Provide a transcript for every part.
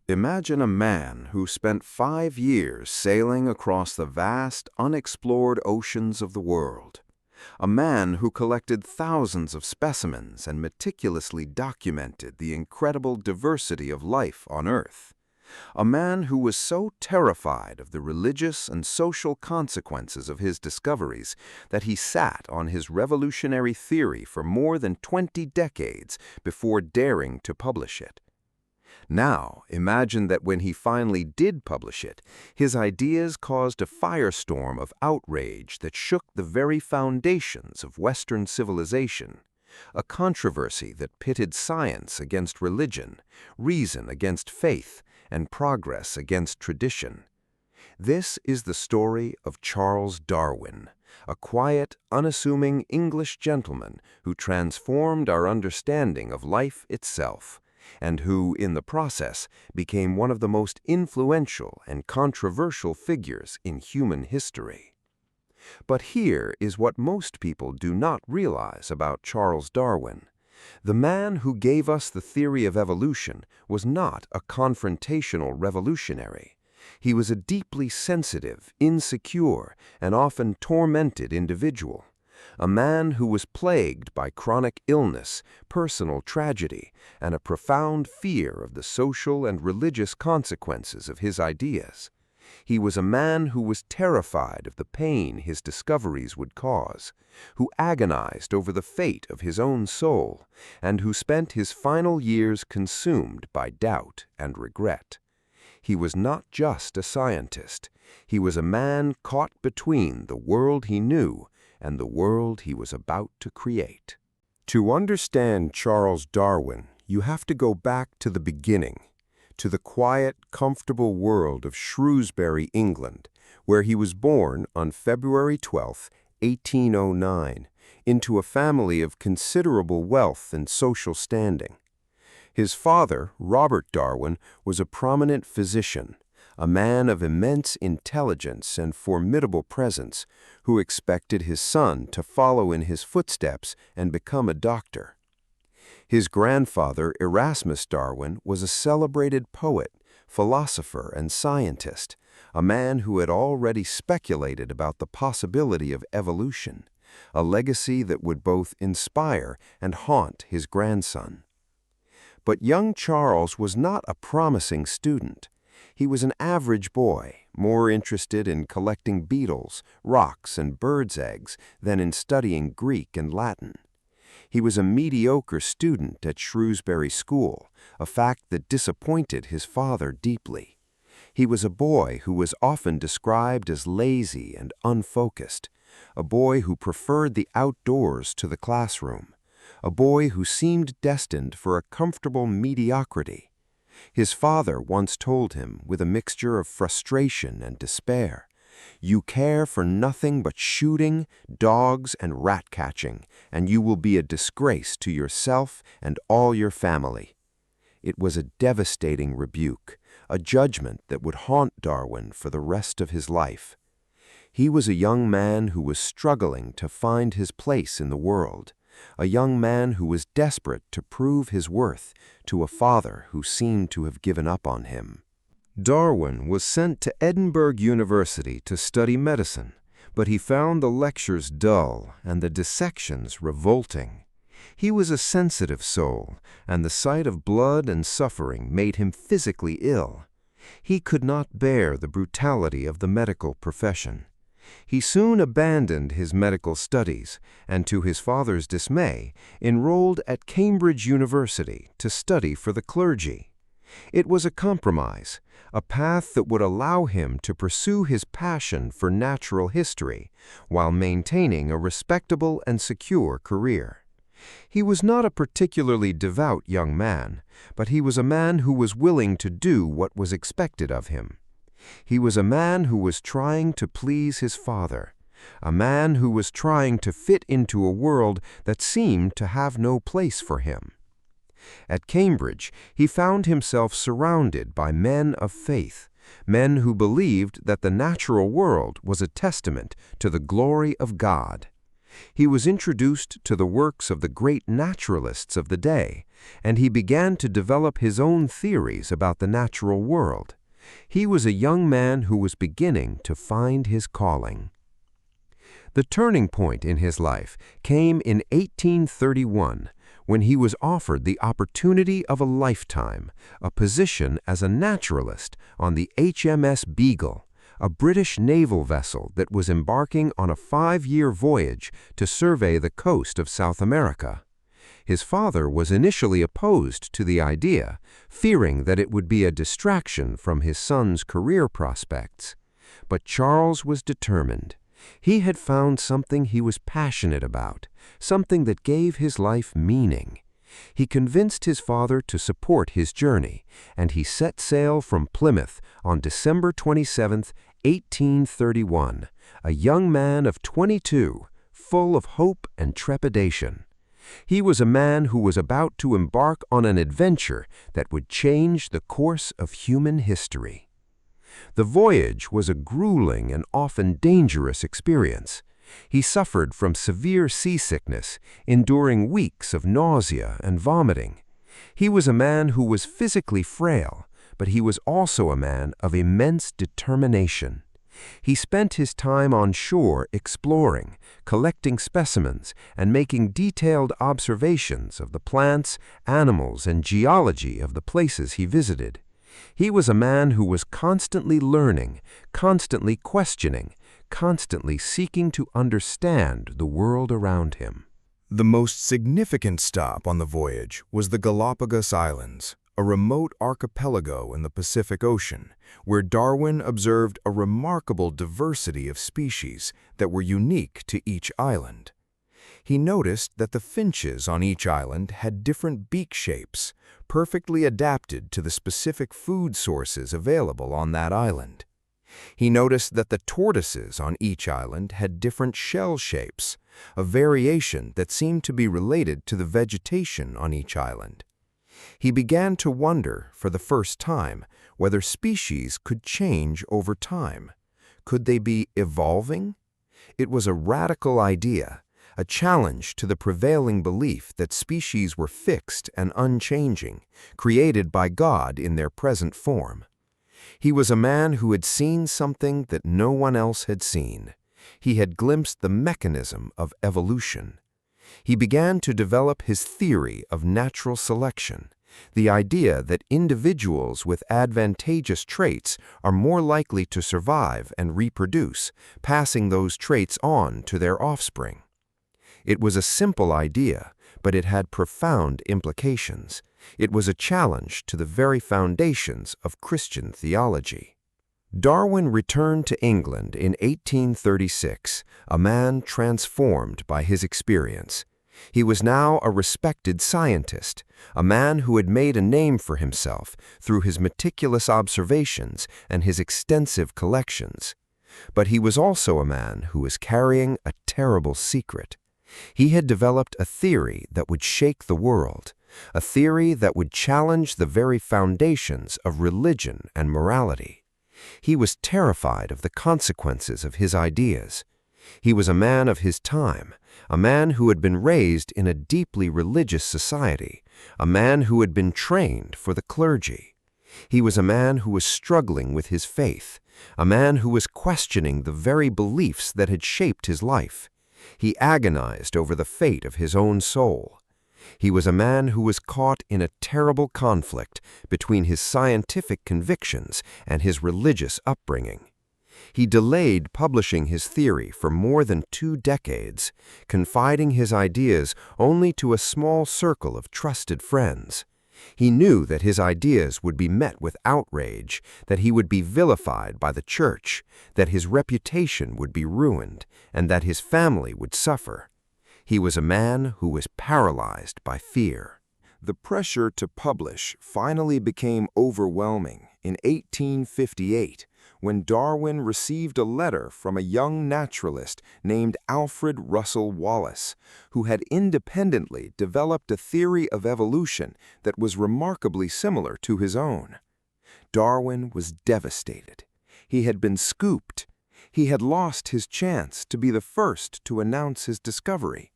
Imagine a man who spent 5 years sailing across the vast, unexplored oceans of the world. A man who collected thousands of specimens and meticulously documented the incredible diversity of life on Earth. A man who was so terrified of the religious and social consequences of his discoveries that he sat on his revolutionary theory for more than 20 decades before daring to publish it. Now, imagine that when he finally did publish it, his ideas caused a firestorm of outrage that shook the very foundations of Western civilization, a controversy that pitted science against religion, reason against faith, and progress against tradition. This is the story of Charles Darwin, a quiet, unassuming English gentleman who transformed our understanding of life itself, and who, in the process, became one of the most influential and controversial figures in human history. But here is what most people do not realize about Charles Darwin. The man who gave us the theory of evolution was not a confrontational revolutionary. He was a deeply sensitive, insecure, and often tormented individual. A man who was plagued by chronic illness, personal tragedy, and a profound fear of the social and religious consequences of his ideas. He was a man who was terrified of the pain his discoveries would cause, who agonized over the fate of his own soul, and who spent his final years consumed by doubt and regret. He was not just a scientist. He was a man caught between the world he knew and the world he was about to create. To understand Charles Darwin, you have to go back to the beginning, to the quiet, comfortable world of Shrewsbury, England, where he was born on February 12, 1809, into a family of considerable wealth and social standing. His father, Robert Darwin, was a prominent physician, a man of immense intelligence and formidable presence, who expected his son to follow in his footsteps and become a doctor. His grandfather, Erasmus Darwin, was a celebrated poet, philosopher, and scientist, a man who had already speculated about the possibility of evolution, a legacy that would both inspire and haunt his grandson. But young Charles was not a promising student. He was an average boy, more interested in collecting beetles, rocks, and birds' eggs than in studying Greek and Latin. He was a mediocre student at Shrewsbury School, a fact that disappointed his father deeply. He was a boy who was often described as lazy and unfocused, a boy who preferred the outdoors to the classroom, a boy who seemed destined for a comfortable mediocrity. His father once told him, with a mixture of frustration and despair, "You care for nothing but shooting, dogs, and rat-catching, and you will be a disgrace to yourself and all your family." It was a devastating rebuke, a judgment that would haunt Darwin for the rest of his life. He was a young man who was struggling to find his place in the world, a young man who was desperate to prove his worth to a father who seemed to have given up on him. Darwin was sent to Edinburgh University to study medicine, but he found the lectures dull and the dissections revolting. He was a sensitive soul, and the sight of blood and suffering made him physically ill. He could not bear the brutality of the medical profession. He soon abandoned his medical studies and, to his father's dismay, enrolled at Cambridge University to study for the clergy. It was a compromise, a path that would allow him to pursue his passion for natural history while maintaining a respectable and secure career. He was not a particularly devout young man, but he was a man who was willing to do what was expected of him. He was a man who was trying to please his father, a man who was trying to fit into a world that seemed to have no place for him. At Cambridge, he found himself surrounded by men of faith, men who believed that the natural world was a testament to the glory of God. He was introduced to the works of the great naturalists of the day, and he began to develop his own theories about the natural world. He was a young man who was beginning to find his calling. The turning point in his life came in 1831, when he was offered the opportunity of a lifetime, a position as a naturalist on the HMS Beagle, a British naval vessel that was embarking on a 5-year voyage to survey the coast of South America. His father was initially opposed to the idea, fearing that it would be a distraction from his son's career prospects. But Charles was determined. He had found something he was passionate about, something that gave his life meaning. He convinced his father to support his journey, and he set sail from Plymouth on December 27, 1831, a young man of 22, full of hope and trepidation. He was a man who was about to embark on an adventure that would change the course of human history. The voyage was a grueling and often dangerous experience. He suffered from severe seasickness, enduring weeks of nausea and vomiting. He was a man who was physically frail, but he was also a man of immense determination. He spent his time on shore exploring, collecting specimens, and making detailed observations of the plants, animals, and geology of the places he visited. He was a man who was constantly learning, constantly questioning, constantly seeking to understand the world around him. The most significant stop on the voyage was the Galapagos Islands, a remote archipelago in the Pacific Ocean, where Darwin observed a remarkable diversity of species that were unique to each island. He noticed that the finches on each island had different beak shapes, perfectly adapted to the specific food sources available on that island. He noticed that the tortoises on each island had different shell shapes, a variation that seemed to be related to the vegetation on each island. He began to wonder, for the first time, whether species could change over time. Could they be evolving? It was a radical idea, a challenge to the prevailing belief that species were fixed and unchanging, created by God in their present form. He was a man who had seen something that no one else had seen. He had glimpsed the mechanism of evolution. He began to develop his theory of natural selection, the idea that individuals with advantageous traits are more likely to survive and reproduce, passing those traits on to their offspring. It was a simple idea, but it had profound implications. It was a challenge to the very foundations of Christian theology. Darwin returned to England in 1836, a man transformed by his experience. He was now a respected scientist, a man who had made a name for himself through his meticulous observations and his extensive collections. But he was also a man who was carrying a terrible secret. He had developed a theory that would shake the world, a theory that would challenge the very foundations of religion and morality. He was terrified of the consequences of his ideas. He was a man of his time, a man who had been raised in a deeply religious society, a man who had been trained for the clergy. He was a man who was struggling with his faith, a man who was questioning the very beliefs that had shaped his life. He agonized over the fate of his own soul. He was a man who was caught in a terrible conflict between his scientific convictions and his religious upbringing. He delayed publishing his theory for more than 2 decades, confiding his ideas only to a small circle of trusted friends. He knew that his ideas would be met with outrage, that he would be vilified by the church, that his reputation would be ruined, and that his family would suffer. He was a man who was paralyzed by fear. The pressure to publish finally became overwhelming in 1858, when Darwin received a letter from a young naturalist named Alfred Russel Wallace, who had independently developed a theory of evolution that was remarkably similar to his own. Darwin was devastated. He had been scooped. He had lost his chance to be the first to announce his discovery.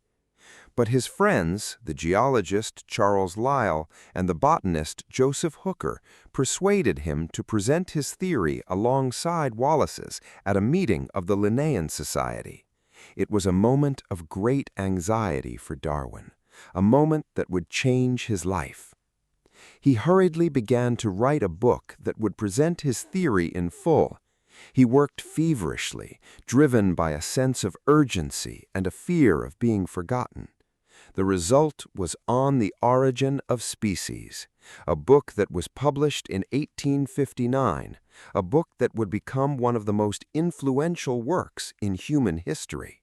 But his friends, the geologist Charles Lyell and the botanist Joseph Hooker, persuaded him to present his theory alongside Wallace's at a meeting of the Linnean Society. It was a moment of great anxiety for Darwin, a moment that would change his life. He hurriedly began to write a book that would present his theory in full. He worked feverishly, driven by a sense of urgency and a fear of being forgotten. The result was On the Origin of Species, a book that was published in 1859, a book that would become one of the most influential works in human history.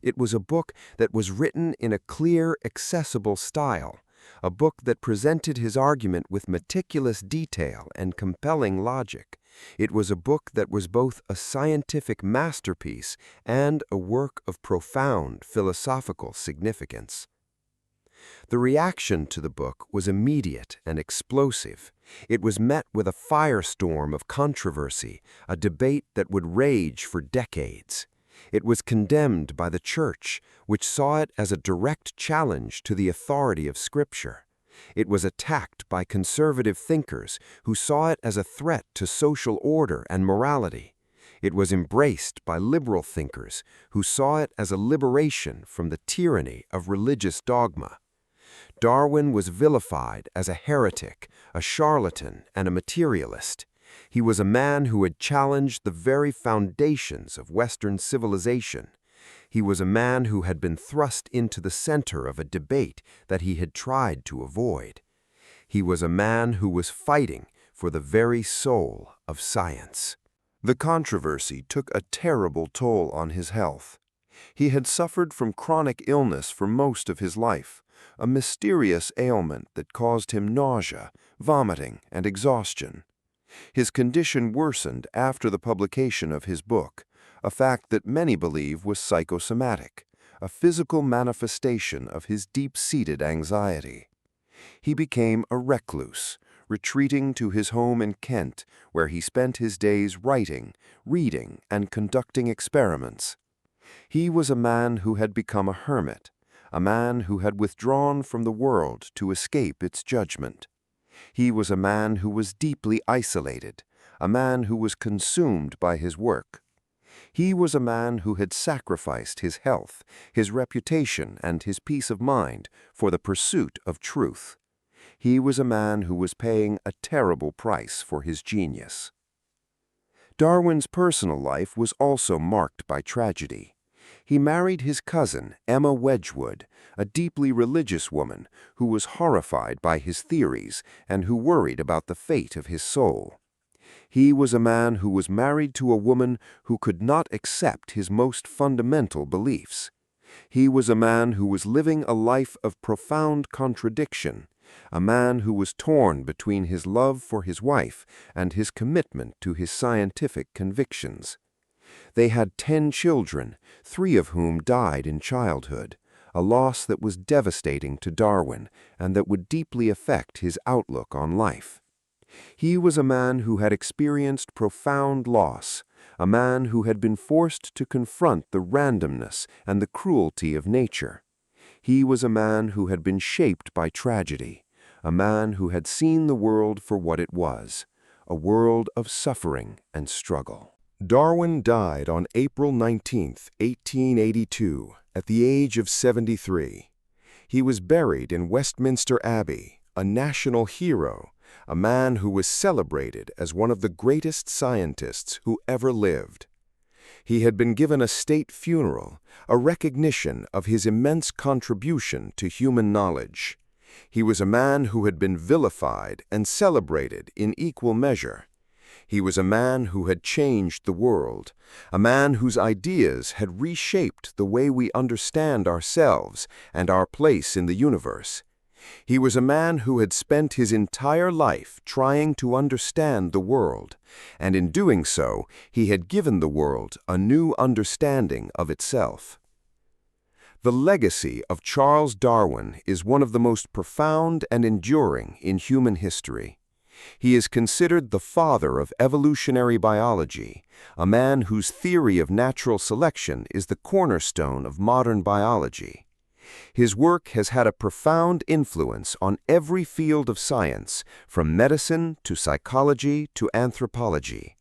It was a book that was written in a clear, accessible style, a book that presented his argument with meticulous detail and compelling logic. It was a book that was both a scientific masterpiece and a work of profound philosophical significance. The reaction to the book was immediate and explosive. It was met with a firestorm of controversy, a debate that would rage for decades. It was condemned by the Church, which saw it as a direct challenge to the authority of Scripture. It was attacked by conservative thinkers who saw it as a threat to social order and morality. It was embraced by liberal thinkers who saw it as a liberation from the tyranny of religious dogma. Darwin was vilified as a heretic, a charlatan, and a materialist. He was a man who had challenged the very foundations of Western civilization. He was a man who had been thrust into the center of a debate that he had tried to avoid. He was a man who was fighting for the very soul of science. The controversy took a terrible toll on his health. He had suffered from chronic illness for most of his life, a mysterious ailment that caused him nausea, vomiting, and exhaustion. His condition worsened after the publication of his book, a fact that many believe was psychosomatic, a physical manifestation of his deep-seated anxiety. He became a recluse, retreating to his home in Kent, where he spent his days writing, reading, and conducting experiments. He was a man who had become a hermit, a man who had withdrawn from the world to escape its judgment. He was a man who was deeply isolated, a man who was consumed by his work. He was a man who had sacrificed his health, his reputation, and his peace of mind for the pursuit of truth. He was a man who was paying a terrible price for his genius. Darwin's personal life was also marked by tragedy. He married his cousin, Emma Wedgwood, a deeply religious woman who was horrified by his theories and who worried about the fate of his soul. He was a man who was married to a woman who could not accept his most fundamental beliefs. He was a man who was living a life of profound contradiction, a man who was torn between his love for his wife and his commitment to his scientific convictions. They had 10 children, 3 of whom died in childhood, a loss that was devastating to Darwin and that would deeply affect his outlook on life. He was a man who had experienced profound loss, a man who had been forced to confront the randomness and the cruelty of nature. He was a man who had been shaped by tragedy, a man who had seen the world for what it was, a world of suffering and struggle. Darwin died on April 19, 1882, at the age of 73. He was buried in Westminster Abbey, a national hero, a man who was celebrated as one of the greatest scientists who ever lived. He had been given a state funeral, a recognition of his immense contribution to human knowledge. He was a man who had been vilified and celebrated in equal measure. He was a man who had changed the world, a man whose ideas had reshaped the way we understand ourselves and our place in the universe. He was a man who had spent his entire life trying to understand the world, and in doing so, he had given the world a new understanding of itself. The legacy of Charles Darwin is one of the most profound and enduring in human history. He is considered the father of evolutionary biology, a man whose theory of natural selection is the cornerstone of modern biology. His work has had a profound influence on every field of science, from medicine to psychology to anthropology.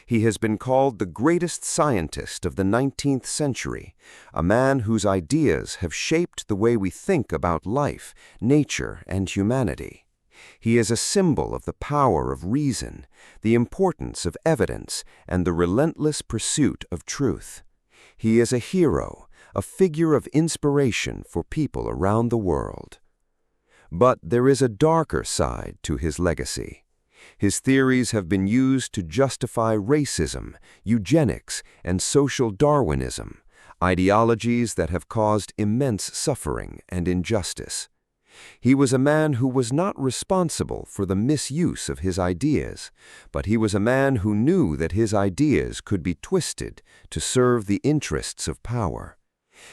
He has been called the greatest scientist of the 19th century, a man whose ideas have shaped the way we think about life, nature, and humanity. He is a symbol of the power of reason, the importance of evidence, and the relentless pursuit of truth. He is a hero, a figure of inspiration for people around the world. But there is a darker side to his legacy. His theories have been used to justify racism, eugenics, and social Darwinism, ideologies that have caused immense suffering and injustice. He was a man who was not responsible for the misuse of his ideas, but he was a man who knew that his ideas could be twisted to serve the interests of power.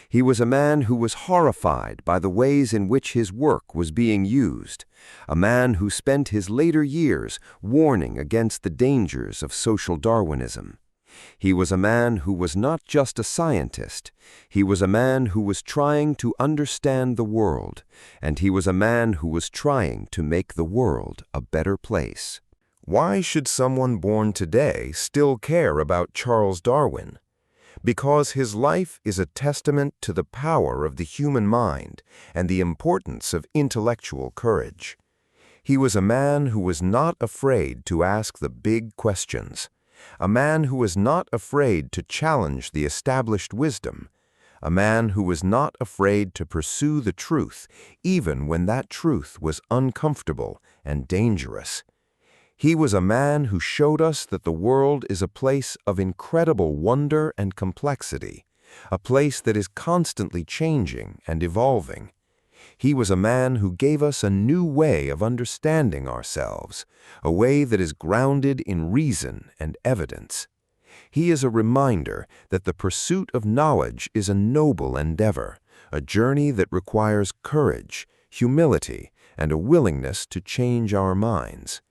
He was a man who was horrified by the ways in which his work was being used, a man who spent his later years warning against the dangers of social Darwinism. He was a man who was not just a scientist. He was a man who was trying to understand the world, and he was a man who was trying to make the world a better place. Why should someone born today still care about Charles Darwin? Because his life is a testament to the power of the human mind and the importance of intellectual courage. He was a man who was not afraid to ask the big questions, a man who was not afraid to challenge the established wisdom, a man who was not afraid to pursue the truth, even when that truth was uncomfortable and dangerous. He was a man who showed us that the world is a place of incredible wonder and complexity, a place that is constantly changing and evolving. He was a man who gave us a new way of understanding ourselves, a way that is grounded in reason and evidence. He is a reminder that the pursuit of knowledge is a noble endeavor, a journey that requires courage, humility, and a willingness to change our minds.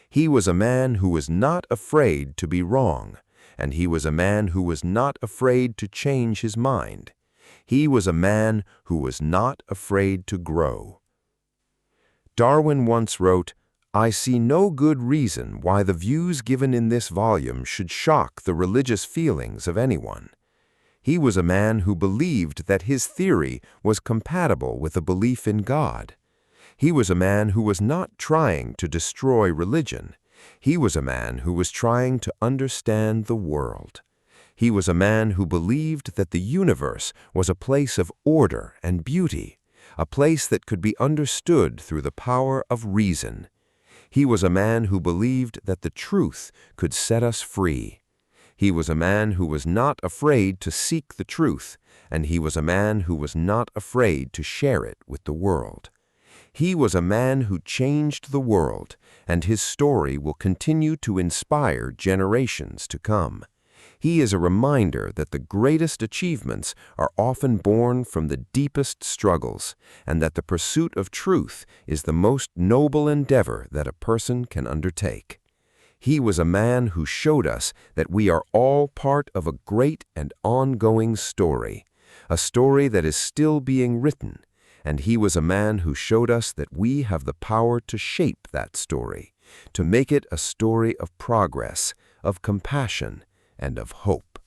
He was a man who was not afraid to be wrong, and he was a man who was not afraid to change his mind. He was a man who was not afraid to grow. Darwin once wrote, "I see no good reason why the views given in this volume should shock the religious feelings of anyone." He was a man who believed that his theory was compatible with a belief in God. He was a man who was not trying to destroy religion. He was a man who was trying to understand the world. He was a man who believed that the universe was a place of order and beauty, a place that could be understood through the power of reason. He was a man who believed that the truth could set us free. He was a man who was not afraid to seek the truth, and he was a man who was not afraid to share it with the world. He was a man who changed the world, and his story will continue to inspire generations to come. He is a reminder that the greatest achievements are often born from the deepest struggles, and that the pursuit of truth is the most noble endeavor that a person can undertake. He was a man who showed us that we are all part of a great and ongoing story, a story that is still being written, and he was a man who showed us that we have the power to shape that story, to make it a story of progress, of compassion, and of hope.